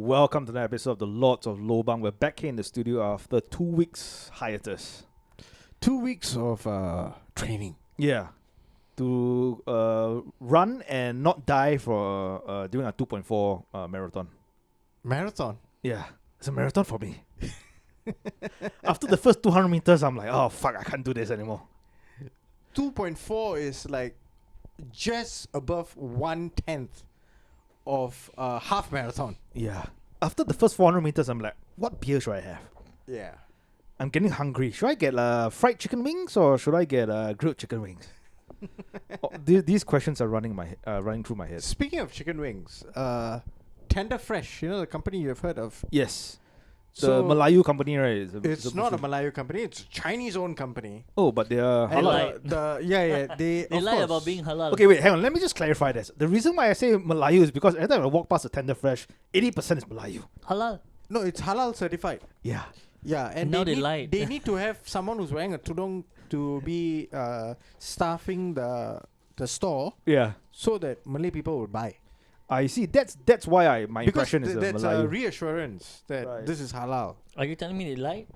welcome to another episode of the Lords of Lobang. We're back here in the studio after 2 weeks hiatus. 2 weeks of training. Yeah, to run and not die for doing a 2.4 marathon. Marathon? Yeah, it's a marathon for me. After the first 200 meters, I'm like, oh fuck, I can't do this anymore. 2.4 is like just above 1/10 of half marathon. Yeah. After the first 400 meters, I'm like, what beer should I have? Yeah. I'm getting hungry. Should I get fried chicken wings or should I get grilled chicken wings? These questions are running through my head. Speaking of chicken wings, Tender Fresh, you know the company you've heard of? Yes. The So Melayu company, right? it's not a Malayu company, it's a Chinese-owned company. Oh, but they are And halal. they They of lie course. about being halal. Okay, wait, hang on. Let me just clarify this. The reason why I say Melayu is because every time I walk past a Tender Fresh, 80% is Melayu. Halal. No, it's halal certified. Yeah. Yeah, and Now they they lied. They need to have someone who's wearing a tudung to be staffing the store Yeah. so that Malay people would buy. I see. That's why my Because impression is that's a Melayu. reassurance that Right. this is halal. Are you telling me they lied?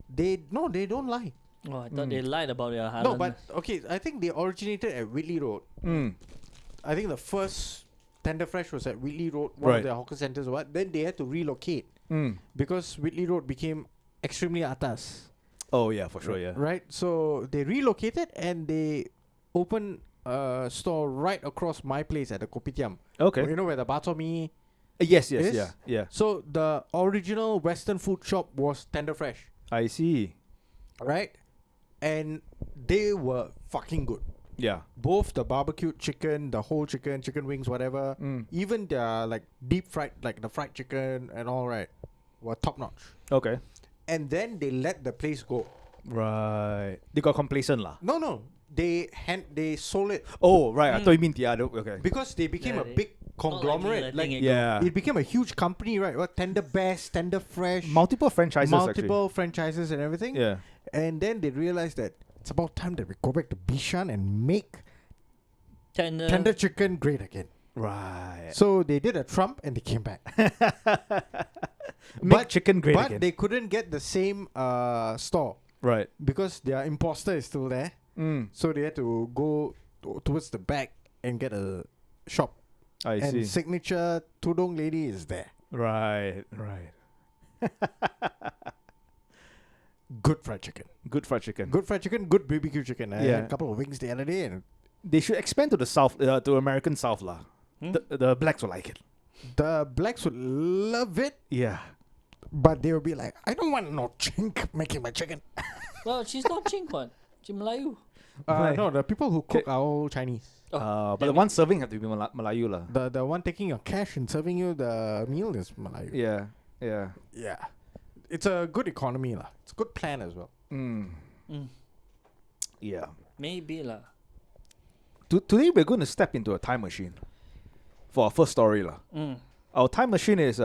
They don't lie. Oh, I thought they lied about their halal. No, but okay, I think they originated at Whitley Road. I think the first Tender Fresh was at Whitley Road, one Right. of their hawker centers or what. Then they had to relocate because Whitley Road became extremely atas. Oh, yeah, for sure, yeah. Right? So they relocated and they opened a store right across my place at the Kopitiam. Okay. You know where the batomi. Yes, Is? yeah. So the original Western food shop was Tender Fresh. I see. Right? And they were fucking good. Yeah. Both the barbecued chicken, the whole chicken, chicken wings, whatever, even their like deep fried, like the fried chicken and all, right, were top notch. Okay. And then they let the place go. Right. They got complacent lah. No, they sold it Oh, right. I thought you mean the other. Okay. because they became Yeah, a they- big conglomerate. letting Like it go. Yeah. it became a huge company, right? What Tender Best, Tender Fresh, Multiple franchises, multiple franchises and everything. actually. Yeah. And then they realized that it's about time that we go back to Bishan and make tender chicken great again. Right. So they did a Trump and they came back. Make chicken great but again. they couldn't get the same store Right. because their imposter is still there. So they had to go towards the back and get a shop. I And see. signature Tudong lady is there. Right. Good fried chicken. Good fried chicken. Good fried chicken, good BBQ chicken. I had Yeah. a couple of wings the other day and They should expand to the south, to American South lah. Hmm? The blacks will like it. the blacks would love it, Yeah. but they would be like, I don't want no chink making my chicken. Well, she's not Chink what? She Melayu. Right. No, the people who cook are all Chinese. But the one serving have to be Melayu lah. The one taking your cash and serving you the meal is Malayu. Yeah. Yeah. Yeah. It's a good economy lah. It's a good plan as well. Mm. Yeah. Maybe lah. Today we're going to step into a time machine for our first story lah. Our time machine is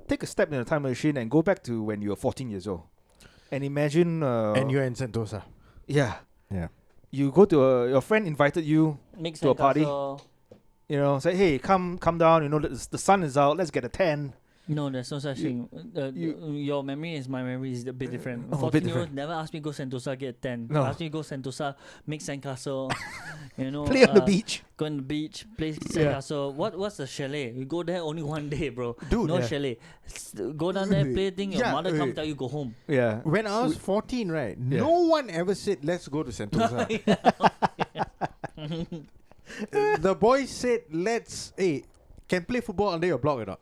take a step in the time machine and go back to when you were 14 years old, and imagine. And you're in Sentosa. Yeah. Yeah. You go to your friend invited you Mix to a party. sandcastle. You know, say, hey, come down. You know, the sun is out. Let's get a tan. No, there's no such thing. you- Your memory is my memory is a bit different. Oh, a bit 14-year-old never asked me go Sentosa get 10. No. Asked me go Sentosa, make sandcastle. You know, Play on the beach. Go on the beach, play Yeah. sandcastle. What's the chalet? We go there only one day, bro. Dude, no yeah. chalet. Go down there, play thing. Your Yeah, mother come wait. tell you go home. Yeah. When I was 14, right, Yeah. no one ever said, let's go to Sentosa. The boys said, hey, can play football under your block or not?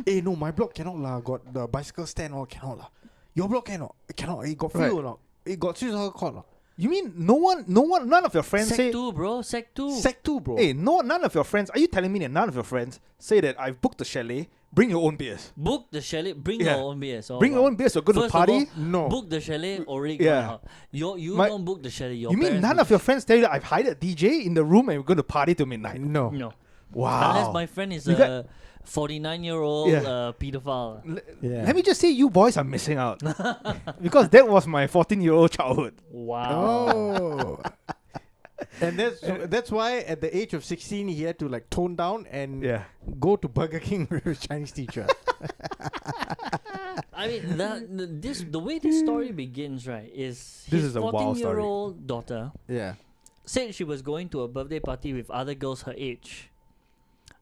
Hey, no, my block cannot lah. Got the bicycle stand or cannot lah. Your block cannot. Cannot. Hey, got field Right. or not? Hey, got street soccer court lah. You mean none of your friends Sec say, 2, bro. Sec 2. Sec 2, bro. hey, none of your friends, are you telling me that none of your friends say that I've booked the chalet, bring your own beers? Book the chalet. Bring Yeah. your own beers. Oh, Bring your wow. own beers, we're going to First of party? all, No. Book the chalet already Yeah. gone out. You My- don't book the chalet. Your You mean parents none book of your friends tell you that I've hired a DJ in the room and we're going to party till midnight? No. No. Wow. Unless my friend is You a 49-year-old Yeah. pedophile. Yeah. Let me just say, you boys are missing out. Because that was my 14-year-old childhood. Wow. Oh. And that's why at the age of 16 he had to like tone down and Yeah. go to Burger King with his Chinese teacher. I mean, the way this story begins, right, is This his is a wild story. 14-year-old daughter Yeah. said she was going to a birthday party with other girls her age.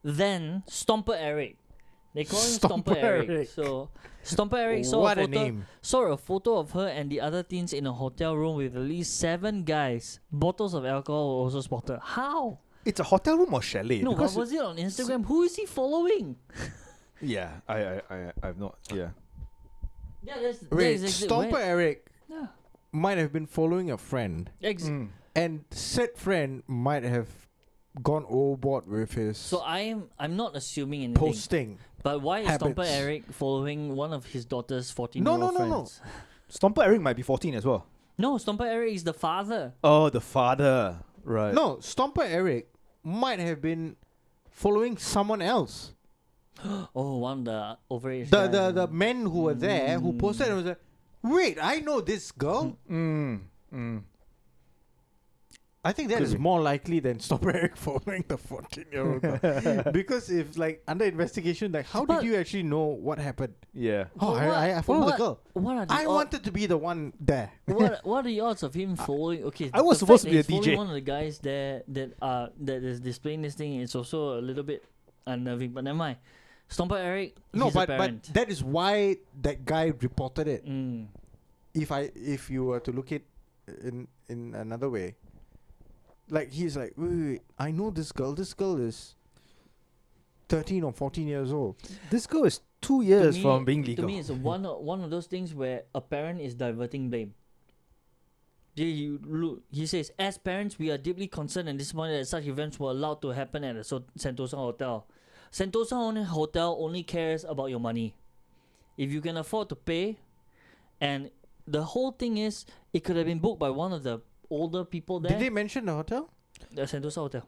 Then Stomper Eric, they call him Stomper Eric. Eric. So Stomper Eric saw What a a photo, name. saw a photo of her and the other teens in a hotel room with at least 7 guys. Bottles of alcohol were also spotted. How? It's a hotel room or chalet? No, Because but was it on Instagram? Who is he following? yeah, I've not. Yeah. Yeah, that's Wait, exactly Stomper where- Eric Yeah. might have been following a friend, and said friend might have gone overboard with his So I'm not assuming anything. posting. But why is Stomper habits. Eric following one of his daughter's 14-year-old No. friends? Stomper Eric might be 14 as well. No, Stomper Eric is the father. Oh, the father. Right. No, Stomper Eric might have been following someone else. Oh, one of the overage The men who were there who posted and was like, wait, I know this girl. I think that Could is be. more likely than Stomper Eric following the 14-year-old girl. Because if like under investigation, like how But- did you actually know what happened? Yeah. Oh, But I followed the girl. What are the I wanted to be the one there. what are the odds of him following? Okay, I was the supposed fact to be that a he's following DJ. One of the guys there that is displaying this thing is also a little bit unnerving. But never mind. Stomper Eric, No, he's a but parent. that is why that guy reported it. Mm. If you were to look it in another way, like he's like, wait, I know this girl. This girl is 13 or 14 years old. This girl is 2 years me- from being legal. To me, it's one of those things where a parent is diverting blame. He says, as parents, we are deeply concerned and disappointed that such events were allowed to happen at the Sentosa Hotel. Sentosa Hotel only cares about your money. If you can afford to pay, and the whole thing is, it could have been booked by one of the older people there. Did they mention the hotel? The Sentosa Hotel.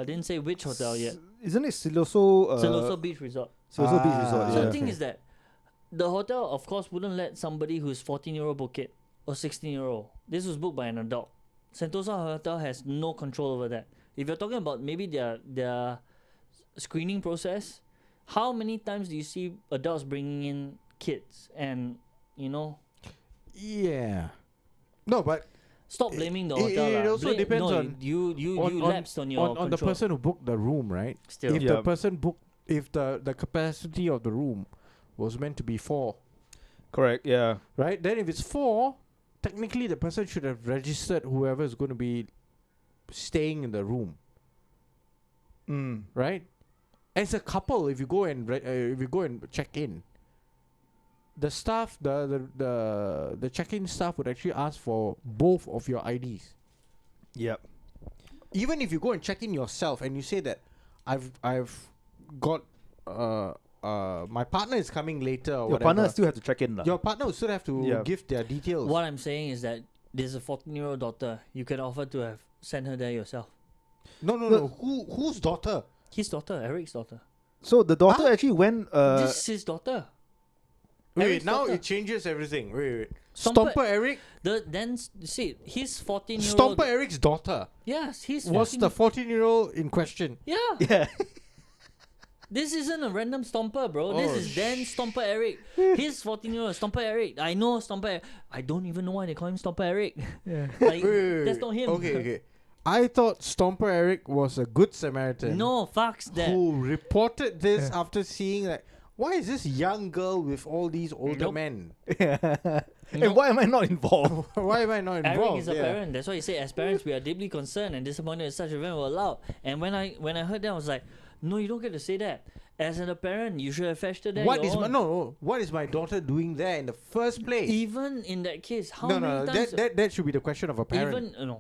Didn't say which hotel yet. Isn't it Siloso? Siloso Beach Resort. Siloso Beach Resort. So Yeah. the thing is that the hotel, of course, wouldn't let somebody who's 14-year-old book it or 16-year-old. This was booked by an adult. Sentosa Hotel has no control over that. If you're talking about maybe their screening process, how many times do you see adults bringing in kids? And Yeah. No, but stop blaming the it- hotel. it lah. also depends no, on- you on- lapsed on your on the control. person who booked the room, right? Still. If Yeah. the person booked, if the capacity of the room was meant to be 4, Correct. Yeah. right? Then if it's 4, technically the person should have registered whoever is going to be staying in the room, right? As a couple, if you go and check in, the staff, the check-in staff would actually ask for both of your IDs. Yep. Even if you go and check in yourself and you say that I've got my partner is coming later or Your whatever, partner still have to check in. your partner will still have to Yeah. give their details. What I'm saying is that there's a 14-year-old daughter. You can offer to have sent her there yourself. No. Whose daughter? His daughter, Eric's daughter. So the daughter Huh? actually went. This is his daughter. Wait, Eric's now daughter. it changes everything. Wait. Stomper- Stomper Eric? See, his 14-year-old. Stomper Eric's daughter Yes, he's was 14 the 14-year-old in question. Yeah. Yeah. This isn't a random Stomper, bro. Oh, This is then Stomper Eric. He's 14-year-old Stomper Eric. I know Stomper Eric. I don't even know why they call him Stomper Eric. Yeah. Like, Wait. that's not him. Okay. I thought Stomper Eric was a good Samaritan. No, fucks that. Who reported this after seeing like, why is this young girl with all these older Nope. men? And why am I not involved? Why am I not Eric involved? is a parent. That's why he said, as parents, we are deeply concerned and disappointed that such event were allowed. And when I heard that, I was like, no, you don't get to say that. As a parent, you should have fetched her there. What your is own. what is my daughter doing there in the first place? Even in that case, how No, many times? that should be the question of a parent. Even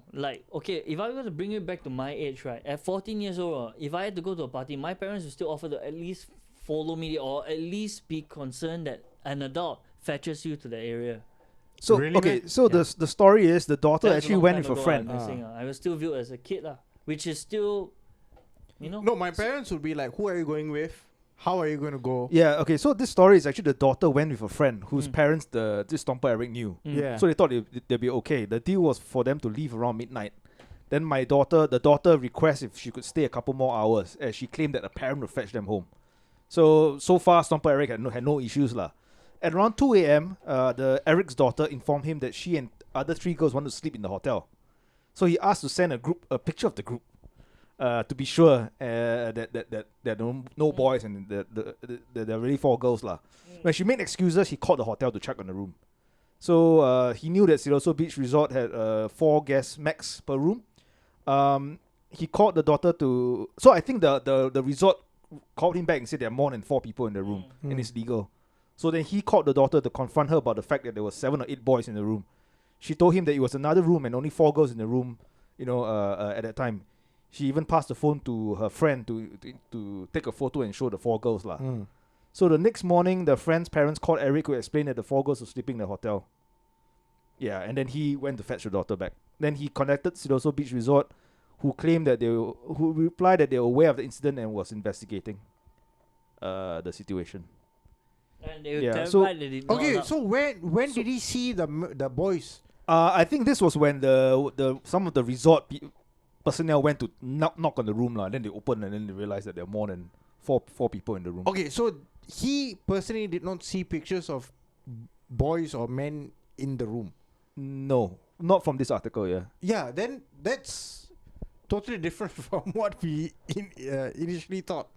okay, if I were to bring it back to my age, right, at 14 years old, if I had to go to a party, my parents would still offer to at least follow me or at least be concerned that an adult fetches you to the area. So Really, okay, man? so Yeah. the story is the daughter That's a actually long went time with a ago, friend. I'm saying, I was still viewed as a kid, which is still, No, my parents would be like, who are you going with? How are you going to go? Yeah, okay, so this story is actually the daughter went with a friend whose Mm. parents this Stomper Eric knew. Yeah. So they they'd be okay. The deal was for them to leave around midnight. Then the daughter requests if she could stay a couple more hours, as she claimed that a parent would fetch them home. So far, Stomper Eric had no issues lah. At around 2 a.m., Eric's daughter informed him that she and other 3 girls wanted to sleep in the hotel. So he asked to send a picture of the group, to be sure that there are no boys and there are really 4 girls lah. When she made excuses, he called the hotel to check on the room. So he knew that Siloso Beach Resort had 4 guests max per room. He called the daughter to... So I think the resort called him back and said there are more than 4 people in the room and it's legal. So then he called the daughter to confront her about the fact that there were 7 or 8 boys in the room. She told him that it was another room and only 4 girls in the room, at that time. She even passed the phone to her friend to take a photo and show the 4 girls lah. So the next morning, the friend's parents called Eric, who explained that the 4 girls were sleeping in the hotel. Yeah, and then he went to fetch the daughter back. Then he contacted Siloso Beach Resort, who replied that they were aware of the incident and was investigating the situation. And they were terrified that it Okay, so when did he see the boys? I think this was when some of the resort personnel went to knock on the room lah. Then they opened and then they realized that there are more than four people in the room. Okay, so he personally did not see pictures of boys or men in the room. No, not from this article. Yeah. Yeah, then that's totally different from what we initially thought.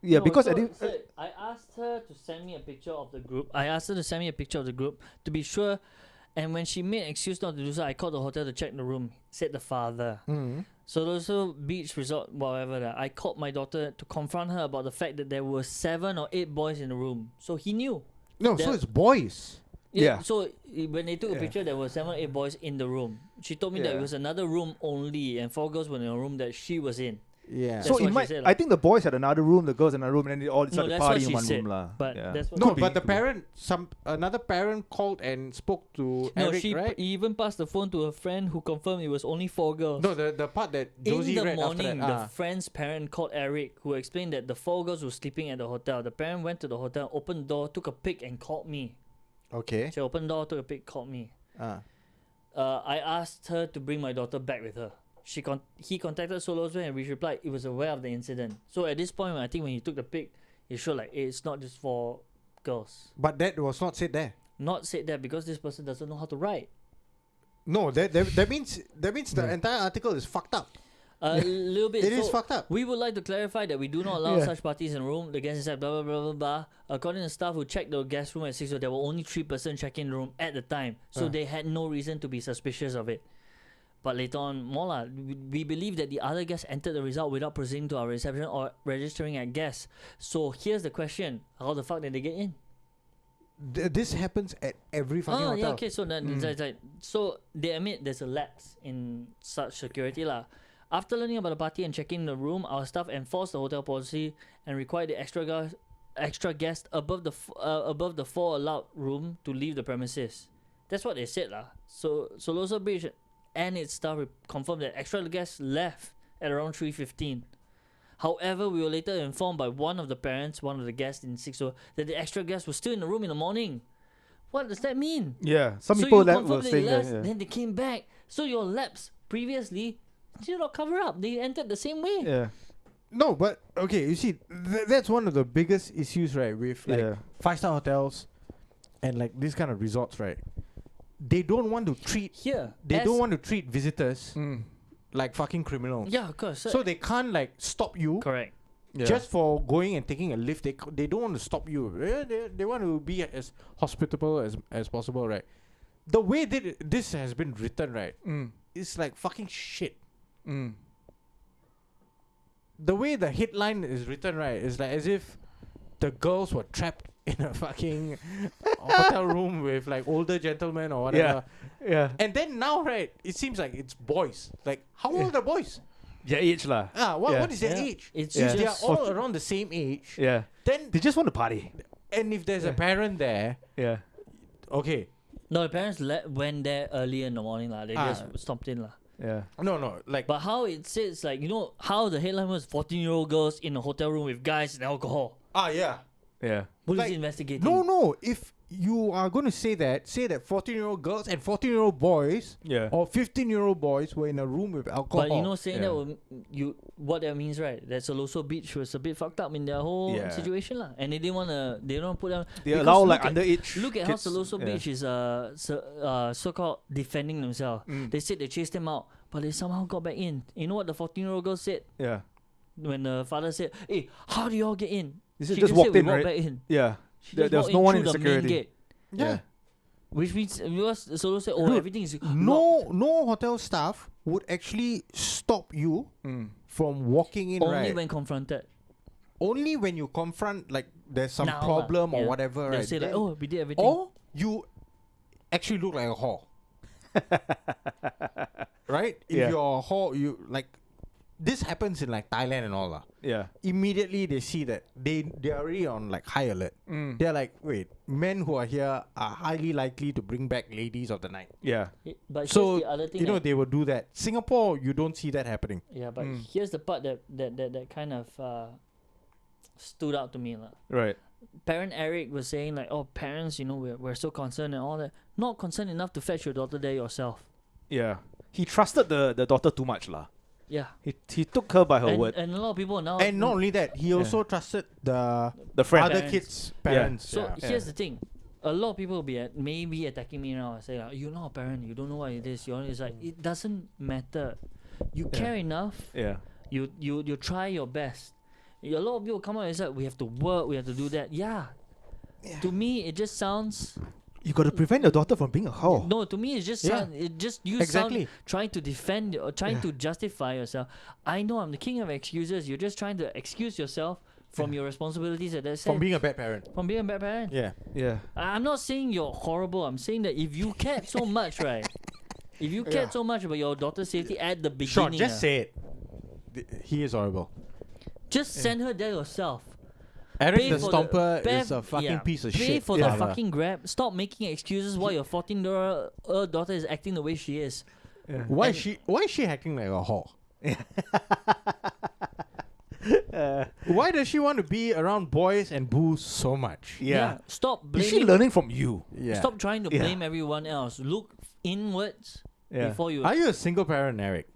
Yeah, No, because I asked her to send me a picture of the group. To be sure. And when she made an excuse not to do so, I called the hotel to check the room, said the father. Siloso Beach Resort, whatever that. I called my daughter to confront her about the fact that there were 7 or 8 boys in the room. So he knew. No, so it's boys. Yeah. So when they took a picture, there were 7 or 8 boys in the room. She told me that it was another room only, and 4 girls were in a room that she was in. Yeah. So That's what she said, I think the boys had another room, the girls in another room, and then they all decided to that's party what in one she room said, lah. but Yeah. that's what No, Could be, but the could be. parent, another parent called and spoke to No, Eric, she right? even passed the phone to her friend who confirmed it was only 4 girls. No, the part that Josie in the read morning, after that. the friend's parent called Eric, who explained that the 4 girls were sleeping at the hotel. The parent went to the hotel, opened the door, took a pic, and called me. Okay. She opened the door, took a pic, called me. I asked her to bring my daughter back with her. He contacted Siloso and we replied he was aware of the incident. So at this point, I think when he took the pic, it showed like it's not just 4 girls. But that was not said there. Not said that because this person doesn't know how to write. No, that means the entire article is fucked up. A little bit. It is fucked up. We would like to clarify that we do not allow such parties in the room. The guests said blah blah blah blah blah. According to staff who checked the guest room at 6, there were only 3 persons checking the room at the time, so they had no reason to be suspicious of it. But later on, we believe that the other guests entered the resort without proceeding to our reception or registering as guests. So here's the question: how the fuck did they get in? This happens at every fucking hotel. Yeah, okay. So then, so they admit there's a lapse in such security lah. After learning about the party and checking the room, our staff enforced the hotel policy and required the extra guest above the 4 allowed room to leave the premises. That's what they said lah. So Siloso Beach and its staff confirmed that extra guests left at around 3:15. However, we were later informed by one of the guests in 6 that the extra guests were still in the room in the morning. What does that mean? Yeah, some So people you that confirmed were they saying that. left, Yeah. then they came back. So your lapse previously did not cover up. They entered the same way. Yeah. No, but okay, you see, that's one of the biggest issues, right, with like 5-star hotels and like this kind of resorts, right? They don't want to treat visitors like fucking criminals. Yeah, of course. So they can't like stop you correct. Yeah. just for going and taking a lift. They don't want to stop you. They want to be as hospitable as possible, right? The way that this has been written, right, it's like fucking shit. The way the headline is written, right, is like as if the girls were trapped in a fucking hotel room with like older gentlemen or whatever. Yeah. And then now, right, it seems like it's boys. Like, how old are the boys? Yeah, age lah. What is their Yeah. age? It's If they are just all around the same age, Yeah. then They just want to party. and if there's a parent there, Yeah. okay. no. The parents went there early in the morning lah. They just stopped in lah. Yeah. No, like But how it says like how the headline was 14-year-old girls in a hotel room with guys and alcohol. yeah. Yeah. Police Like, investigating. No, if you are going to say that 14-year-old girls and 14-year-old boys or 15-year-old boys were in a room with alcohol. But you know, saying that what that means, right? That Siloso Beach was a bit fucked up in their whole situation, lah. And they didn't want to. They don't put them. They allow like underage. Look at how Siloso Beach is so-called defending themselves. They said they chased them out, but they somehow got back in. You know what the 14-year-old girl said? Yeah. When the father said, "Hey, how do y'all get in?" She just walked in, right? Back in. Yeah. There's no one in security. Yeah. Which means because Solo said, "Oh, Dude, everything is no hotel staff would actually stop you from walking in. Only when confronted. Only when you confront, like there's some problem or whatever. They'll right? say like, "Oh, we did everything." Or you actually look like a whore. Right? If you're a whore, you like. This happens in like Thailand and all. Yeah. Immediately they see that they're already on like high alert. They're like, wait, men who are here are highly likely to bring back ladies of the night. Yeah. But So here's the other thing, they will do that. Singapore, you don't see that happening. Yeah, but here's the part that kind of stood out to me, lah. Right. Parent Eric was saying like, "Oh, parents, we're so concerned and all that. Not concerned enough to fetch your daughter there yourself." Yeah. He trusted the daughter too much, lah. Yeah. He took her by her word. And a lot of people now. And not only that, he also trusted the friend. other kids' parents. So here's the thing. A lot of people will be maybe attacking me now and say, like, "You're not a parent. You don't know what it is." It's like, it doesn't matter. You care enough. Yeah. You try your best. A lot of people come out and say, "We have to work. We have to do that." Yeah. To me, it just sounds. You got to prevent your daughter from being a whore. No, to me, it's just sound, sound trying to defend or trying to justify yourself. I know I'm the king of excuses. You're just trying to excuse yourself from your responsibilities at that sense. From being a bad parent. From being a bad parent. Yeah. Yeah. I'm not saying you're horrible. I'm saying that if you cared so much, right? If you cared so much about your daughter's safety at the beginning, Sure, just say it. He is horrible. Just send her there yourself. Eric the Stomper is a fucking piece of shit. Pay for the fucking Grab. Stop making excuses why your 14-year-old daughter is acting the way she is. Yeah. Why is she acting like a whore? Why does she want to be around boys and booze so much? Yeah. Stop blaming. Is she learning from you? Yeah. Stop trying to blame everyone else. Look inwards before you. Are you a single parent, Eric?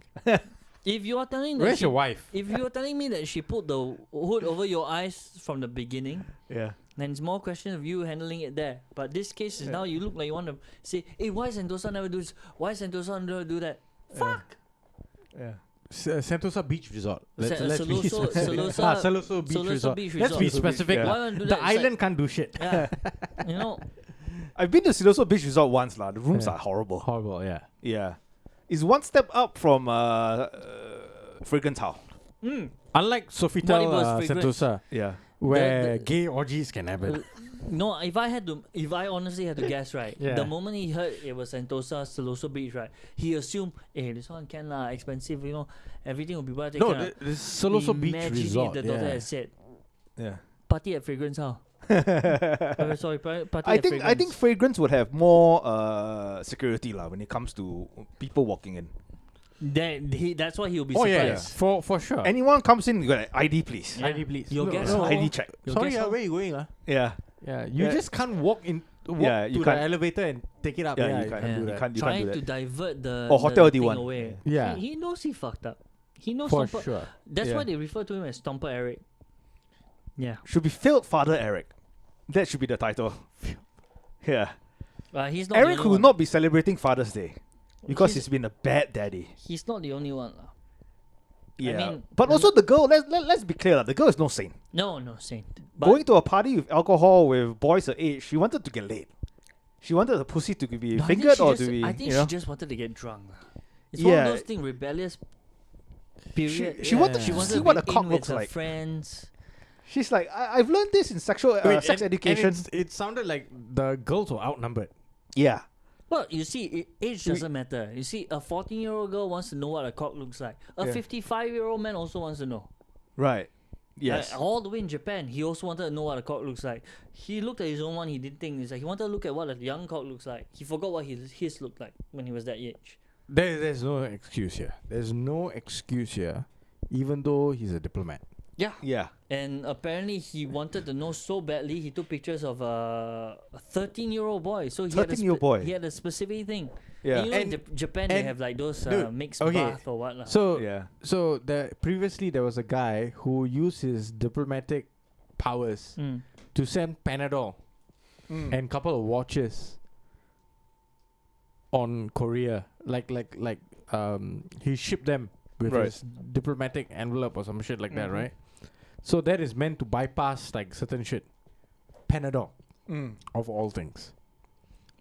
If you are telling that where's your wife? If you are telling me that she put the hood over your eyes from the beginning, then it's more question of you handling it there. But this case is now you look like you want to say, "Hey, why Sentosa never do this? Why Sentosa never do that?" Fuck. Yeah. Sentosa Beach Resort. Siloso Beach Resort. Let's be specific. Why do the that? island can't do shit. Yeah. I've been to Siloso Beach Resort once, lah. The rooms are horrible. Horrible, yeah. Yeah. It's one step up from Fragrance House. Unlike Sofitel Sentosa, where gay orgies can happen. No, if I honestly had to guess, right, the moment he heard it was Sentosa Siloso Beach, right, he assumed, hey, this one can expensive, everything will be well taken. No, the Siloso Beach Resort. If the daughter had said, yeah, party at Fragrance House. Sorry, party I think Fragrance would have more security when it comes to people walking in. That's why he'll be surprised. Yeah. For sure. Anyone comes in, you got ID, please. Yeah. ID, please. Your guest hall. ID check. Sorry, where are you going? Yeah. Yeah. You just can't walk to the elevator and take it up. Yeah, you can't do that. Trying to divert the hotel thing D1 away. Yeah. He knows he fucked up. He knows for Stomper. Sure. That's why they refer to him as Stomper Eric. Yeah. Should be failed father Eric. That should be the title. Yeah. He's not Eric will not be celebrating Father's Day because he's been a bad daddy. He's not the only one. Yeah. I mean, but also the girl, let's be clear, the girl is no saint. No saint. But going to a party with alcohol with boys her age, she wanted to get laid. She wanted her pussy to be fingered or to be. I think she just wanted to get drunk. It's one of those things, rebellious period. She wanted to see what a cock looks like. Friends. She's like, I've learned this in sex education. And it sounded like the girls were outnumbered. Yeah. Well, you see, age doesn't matter. You see, a 14-year-old girl wants to know what a cock looks like. A 55-year-old man also wants to know. Right. Yes. All the way in Japan, he also wanted to know what a cock looks like. He looked at his own one, he didn't think. It's like he wanted to look at what a young cock looks like. He forgot what his looked like when he was that age. There's no excuse here. There's no excuse here, even though he's a diplomat. Yeah. Yeah. And apparently he wanted to know so badly, he took pictures of a 13-year-old boy. So he had a 13-year-old boy. he had a specific thing. Yeah. And you know And- in Japan they and- have like those dude, mixed okay, bath or what lah. So Yeah. so previously there was a guy who used his diplomatic powers to send Panadol and couple of watches on Korea. He shipped them with Right. his diplomatic envelope or some shit like that, right? So that is meant to bypass like certain shit. Panadol, of all things.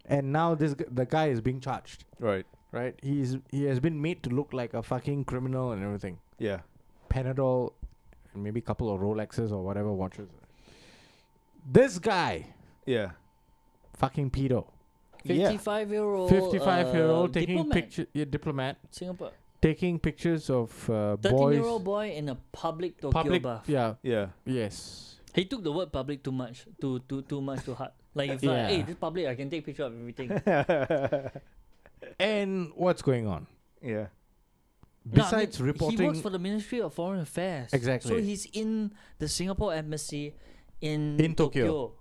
And now the guy is being charged, Right. right? He has been made to look like a fucking criminal and everything. Yeah. Panadol, and maybe a couple of Rolexes or whatever watches. This guy, Yeah. fucking pedo. 55-year-old 55-year-old taking diplomat. picture, diplomat Singapore. taking pictures of 13-year-old boys. boy in a public Tokyo Public, bath. yeah, Yeah. yes. He took the word public too much, too much to heart. Like if Yeah. hey, this public, I can take picture of everything. And what's going on? Yeah. Besides he reporting, works for the Ministry of Foreign Affairs. Exactly. So he's in the Singapore embassy in Tokyo.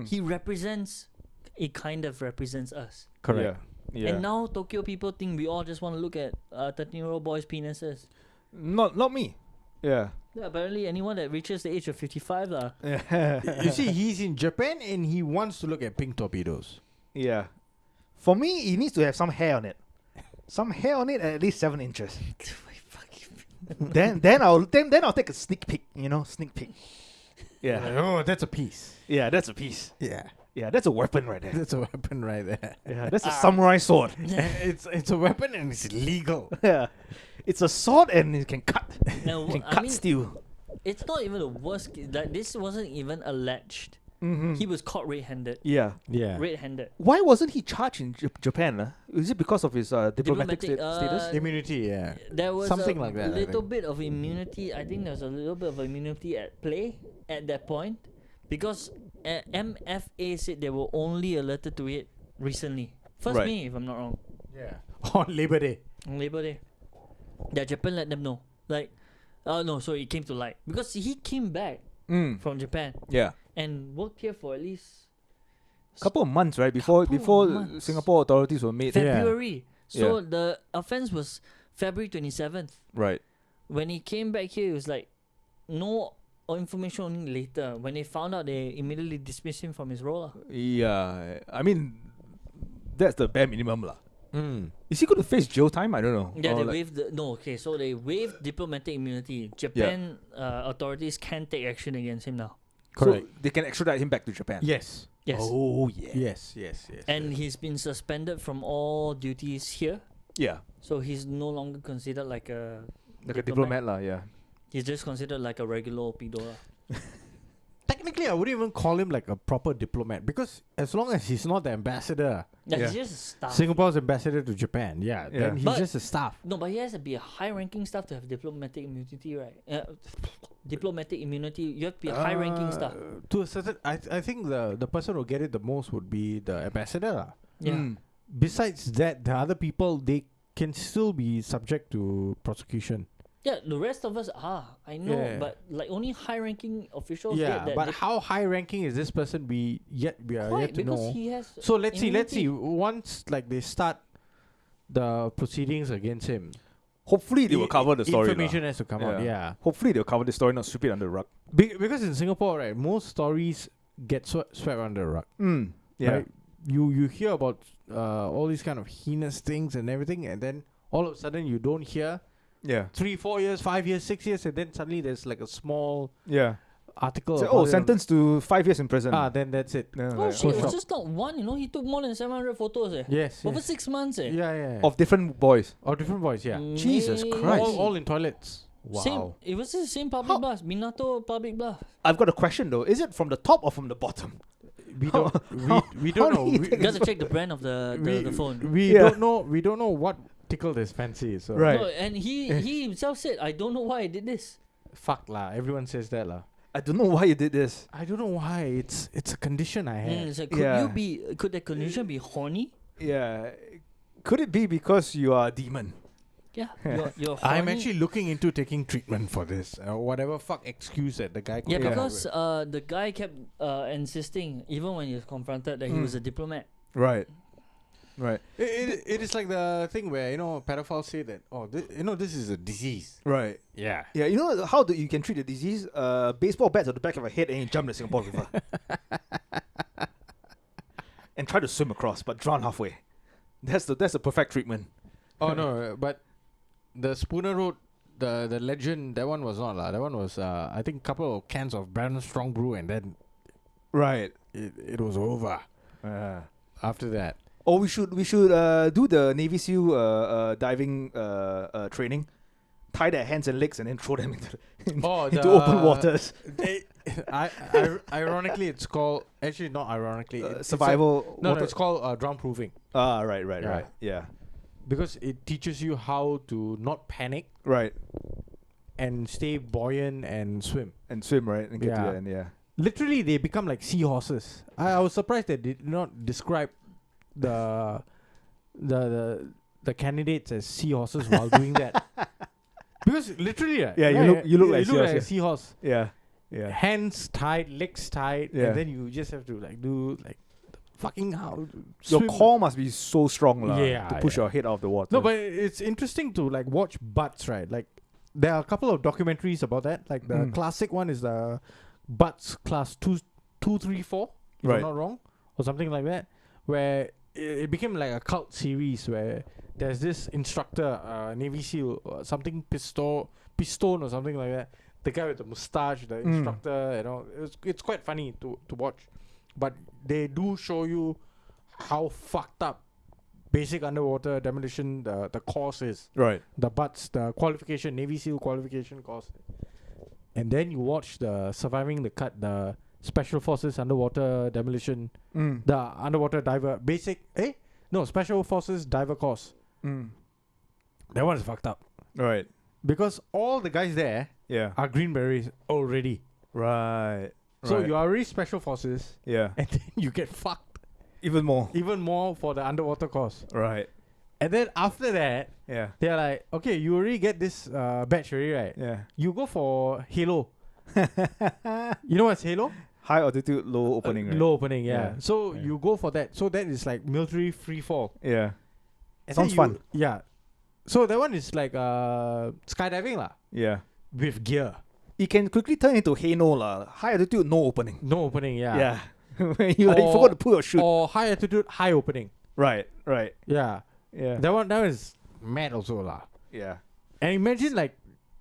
He kind of represents us. correct. Yeah. Yeah. And now Tokyo people think we all just want to look at 13-year-old boys' penises. Not me. Yeah. Yeah, apparently anyone that reaches the age of 55 lah. You see, he's in Japan and he wants to look at pink torpedoes. Yeah. For me, he needs to have some hair on it. Some hair on it at least 7 inches. then I'll take a sneak peek. Sneak peek. Yeah. Like, oh, that's a piece. Yeah, that's a piece. Yeah, Yeah, that's a weapon right there. that's a weapon right there. Yeah, that's a samurai sword. It's a weapon and it's legal. Yeah. It's a sword and it can cut. Now, It can I cut mean, steel. it's not even the worst. Like this wasn't even alleged. Mm-hmm. He was caught red-handed. Yeah. Yeah. Red-handed. Why wasn't he charged in Japan? Is it because of his diplomatic status? Immunity, yeah. There was Something a like that, I little think. bit of immunity. I think there was a little bit of immunity at play at that point because MFA said they were only alerted to it recently. First Right. May, if I'm not wrong, Yeah. On Labor Day. on Labor Day. That Japan let them know. Like, no, so it came to light because he came back from Japan Yeah. and worked here for at least Couple of months, right? Before months. Singapore authorities were made. February. So Yeah. the offense was February 27th. Right. When he came back here, it was like no information only later. When they found out, they immediately dismissed him from his role. lah. Yeah. I mean, that's the bare minimum, lah. Mm. Is he going to face jail time? I don't know. Yeah, Or they like- waived the no. Okay, so they waived diplomatic immunity. Japan authorities can take action against him now. Correct. So they can extradite him back to Japan. Yes. Yes, Oh yeah. Yes, yes, yes. and he's been suspended from all duties here, Yeah. so he's no longer considered like a Like a diplomat, lah. Yeah. He's just considered like a regular pedo. lah. Technically, I wouldn't even call him like a proper diplomat because as long as he's not the ambassador, Yeah, Yeah. he's just a staff. Singapore's ambassador to Japan, Yeah. then he's But- just a staff. No, but he has to be a high-ranking staff to have diplomatic immunity, right? Diplomatic immunity, you have to be a high-ranking staff. To a certain, I think the person who get it the most would be the ambassador. lah. Yeah. Mm. Besides that, the other people they can still be subject to prosecution. Yeah, the rest of us I know, Yeah. but like only high-ranking officials Yeah, get that. but how high ranking is this person? We are quite yet to because know. he has. So let's see. immunity. Once like they start the proceedings against him, Hopefully they will cover the story. lah. Information has to come out. Yeah, Hopefully they'll cover the story, not sweep it under the rug. because in Singapore, right, most stories get swept under the rug. Yeah. Right? You hear about all these kind of heinous things and everything, and then all of a sudden you don't hear. Yeah. 3, 4 years, 5 years, 6 years, and then suddenly there's like a small Yeah. article. So, about it on- sentenced to 5 years in prison. Then that's it. Yeah, Oh like, shit! shock. It's just not one. He took more than 700 photos. Yes. Over yes. 6 months. Yeah. Of different boys. Or different boys. Yeah. Jesus Maybe. Christ. All in toilets. Wow. Same. It was the same public How- bus. Minato public bus. I've got a question though. Is it from the top or from the bottom? We don't. we don't how know. do you We, think You got to check the brand of the phone. we Yeah. don't know. We don't know what tickled his fancy. So Right. No, and he himself said, "I don't know why I did this." fuck lah. Everyone says that lah. I don't know why you did this. I don't know why. It's a condition I had. It's like, Yeah. could that condition be horny? Yeah. Could it be because you are a demon? Yeah, you're I'm horny. actually looking into taking treatment for this. Whatever fuck excuse that the guy. Yeah, could come up because with. the guy kept insisting, even when he was confronted, that he was a diplomat. Right. Right. It is like the thing where pedophiles say that this is a disease. Right. Yeah. Yeah, you know how you can treat the disease? Baseball bats on the back of a head and you jump the Singapore River. And try to swim across, but drown halfway. That's the perfect treatment. Oh no, but the Spooner Road, the legend, that one was not lah. That one was I think a couple of cans of Brandon Strong Brew and then Right. it was over after that. Or we should do the Navy SEAL diving training. Tie their hands and legs and then throw them into open waters. Ironically, it's called actually not ironically. Survival. It's called drown proofing. Right. Yeah. Because it teaches you how to not panic Right. and stay buoyant and swim. And swim, right? And get to the end, yeah. Literally, they become like seahorses. I was surprised that they did not describe the candidates as seahorses while doing that. Because literally, you look like a seahorse. Yeah. Hands tied, legs tied, Yeah. and then you just have to do fucking how. Your swim. core must be so strong, to push Yeah. your head out of the water. No, but it's interesting to watch butts, right? Like there are a couple of documentaries about that. Like the classic one is the butts class 234, if Right. I'm not wrong, or something like that, where it became like a cult series where there's this instructor, Navy SEAL, something Pistone or something like that. The guy with the mustache, the instructor, it's quite funny to watch. But they do show you how fucked up basic underwater demolition the course is. Right. The qualification, Navy SEAL qualification course. And then you watch the Surviving the Cut, the Special Forces underwater demolition, the underwater diver Special Forces diver course. That one is fucked up. Right. Because all the guys there are green berets already. Right. So you are already Special Forces. Yeah. And then you get fucked. Even more for the underwater course. Right. And then after that, Yeah. they're like, okay, you already get this badge already, right? Yeah. You go for Halo. You know what's Halo? High altitude, low opening, right? Low opening, yeah. Yeah. So Yeah. you go for that. So that is like military free fall. Yeah. And Sounds then fun. Yeah. So that one is like skydiving lah, Yeah. with gear. It can quickly turn into Hano lah. High altitude, no opening. No opening, yeah. Yeah. When you forgot to pull your chute. Or high altitude, high opening. Right. Yeah. Yeah. That is mad also lah. Yeah. And imagine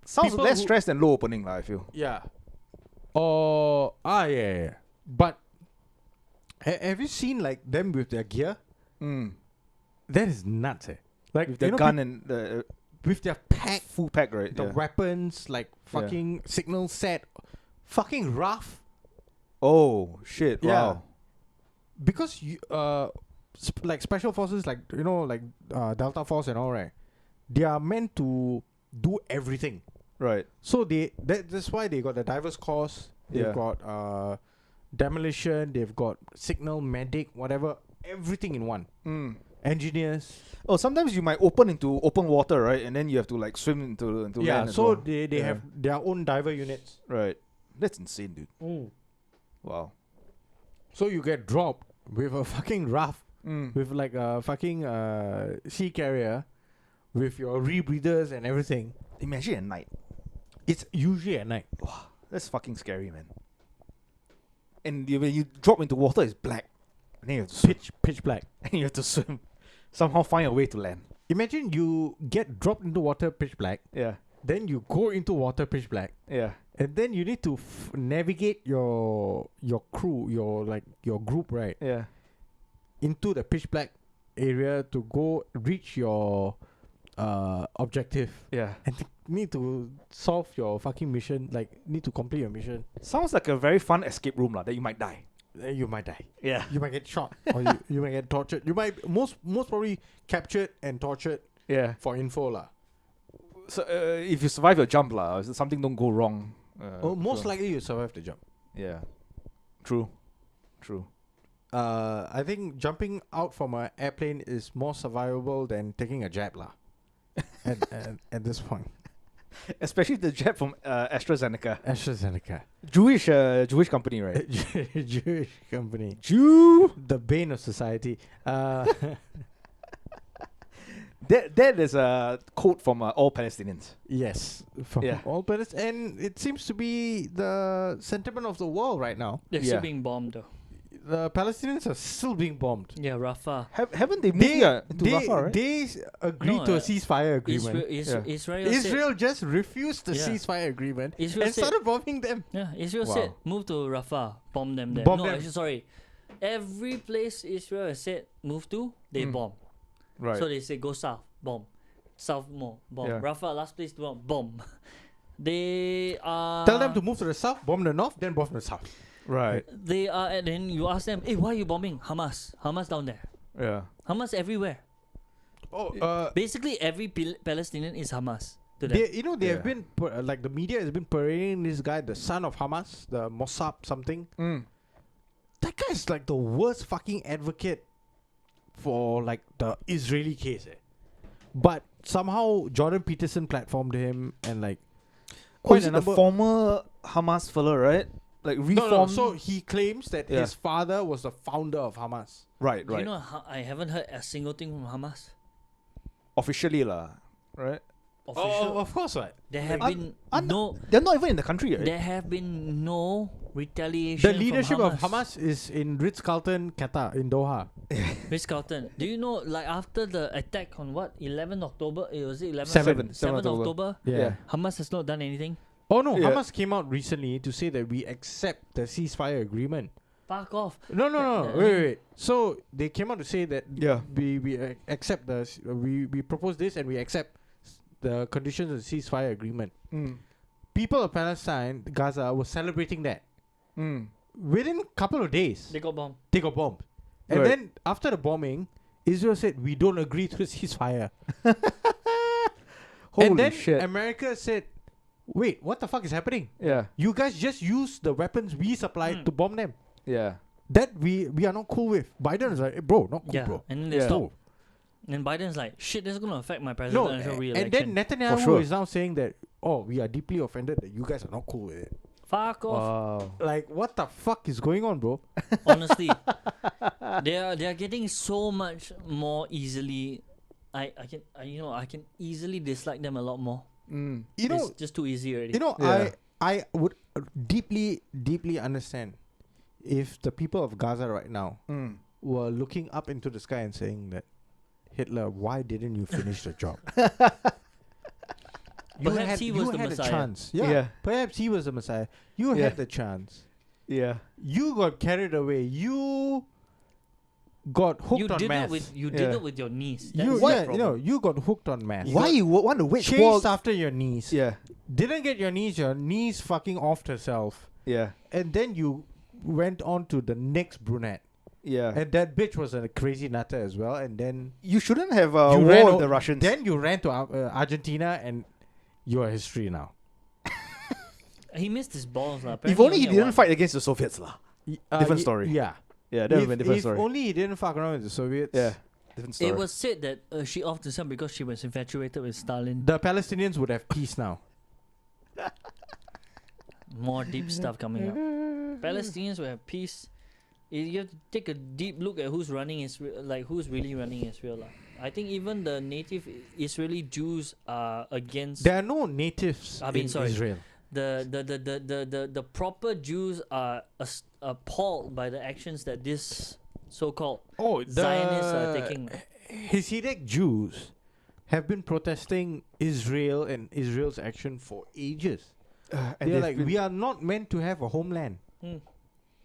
Sounds people less who- stress than low opening lah, I feel. yeah. Or yeah. But have you seen them with their gear? That is nuts, eh. Like With the gun and the with their pack, full pack, right? the weapons, fucking signal set, fucking rough. Oh shit! Yeah. Wow. Because you special forces, Delta Force and all, right? They are meant to do everything. Right. So that's why they got the divers course. They've got demolition. They've got signal, medic, whatever, everything in one. Engineers. Oh, sometimes you might open into open water, right? And then you have to swim into land. So as well. they have their own diver units. Right. That's insane, dude. Wow. So you get dropped with a fucking raft, with a fucking sea carrier, with your rebreathers and everything. Imagine at night. It's usually at night. Wow, that's fucking scary, man. And when you drop into water, it's black. And then you have to swim. Pitch black. And you have to swim. Somehow find a way to land. Imagine you get dropped into water pitch black. Yeah. Then you go into water pitch black. Yeah. And then you need to navigate your crew, your group, right? Yeah. Into the pitch black area to go reach your objective. Yeah. And need to solve your fucking mission, need to complete your mission. Sounds like a very fun escape room that you might die. You might die. Yeah. You might get shot. Or you might get tortured. You might most probably captured and tortured Yeah. for info lah. So if you survive your jump something don't go wrong. Most sure. likely you survive the jump. Yeah. True. I think jumping out from an airplane is more survivable than taking a jab lah. at this point. Especially the jet from AstraZeneca. AstraZeneca. Jewish company, right? Jewish company. Jew. The bane of society. That is a quote from all Palestinians. Yes, from all Palestinians, and it seems to be the sentiment of the world right now. They're still being bombed though. The Palestinians are still being bombed. Yeah, Rafah. Haven't they moved into Rafah, right? They agreed to a ceasefire agreement. Israel just refused the ceasefire agreement and started bombing them. Yeah, Israel said move to Rafah, bomb them there. Actually, sorry. Every place Israel has said move to, they bomb. Right. So they say go south, bomb. South more, bomb. Yeah. Rafah, last place to bomb. They tell them to move to the south, bomb the north, then bomb the south. Right. They are, and then you ask them, hey, why are you bombing Hamas down there? Yeah. Hamas everywhere. Basically every Palestinian is Hamas to them. They have been like the media has been parading this guy, the son of Hamas, the Mossad something. That guy is like the worst fucking advocate for like the Israeli case. But somehow Jordan Peterson platformed him and like quite a number. The former Hamas fella, right? Like reformed. No. So he claims that his father was the founder of Hamas. Right. You know, I haven't heard a single thing from Hamas. Officially, right? Oh, of course, right. There have been no. They're not even in the country, right? There have been no retaliation. The leadership from of Hamas is in Ritz-Carlton, Qatar, in Doha. Ritz-Carlton. Do you know, like after the attack on 11 October? Was it 11? 7 October? Yeah. Hamas has not done anything. Oh no, Hamas came out recently to say that we accept the ceasefire agreement. Fuck off. No. Wait. So they came out to say that we accept we propose this and we accept the conditions of the ceasefire agreement. People of Palestine, Gaza, were celebrating that. Within a couple of days, they got bombed. And then after the bombing, Israel said we don't agree to the ceasefire. Holy shit! America said, wait, what the fuck is happening? Yeah. You guys just use the weapons we supplied to bomb them. Yeah. That we are not cool with. Biden is like, hey, bro, not cool, bro. And then they stop. And Biden's like, shit, this is going to affect my presidential re-election. And then Netanyahu is now saying that, we are deeply offended that you guys are not cool with it. Fuck off. Wow. Like, what the fuck is going on, bro? Honestly. they are getting so much more easily. I can easily dislike them a lot more. It's just too easy already. I would deeply understand if the people of Gaza right now were looking up into the sky and saying that, Hitler, why didn't you finish the job? Perhaps he was the Messiah. A chance. Yeah. Perhaps he was the Messiah. You had the chance. Yeah. You got carried away. You got hooked on math. You did it with your niece. You got hooked on math. Why you want to wait? Chased after your niece. Yeah. Didn't get your niece fucking offed herself. Yeah. And then you went on to the next brunette. Yeah. And that bitch was a crazy nutter as well. And then you shouldn't have war with the Russians. Then you ran to Argentina and you are history now. He missed his balls. If only he didn't fight against the Soviets. Different story. Yeah. Yeah, that would have been a different story. If only he didn't fuck around with the Soviets. Yeah. Different story. It was said that she offed herself because she was infatuated with Stalin. The Palestinians would have peace now. More deep stuff coming up. Palestinians will have peace. You have to take a deep look at who's running Israel, who's really running Israel. I think even the native Israeli Jews are against. There are no natives in Israel. The proper Jews are appalled by the actions that this so-called Zionists are taking. Hasidic Jews have been protesting Israel and Israel's action for ages. They're like, we are not meant to have a homeland.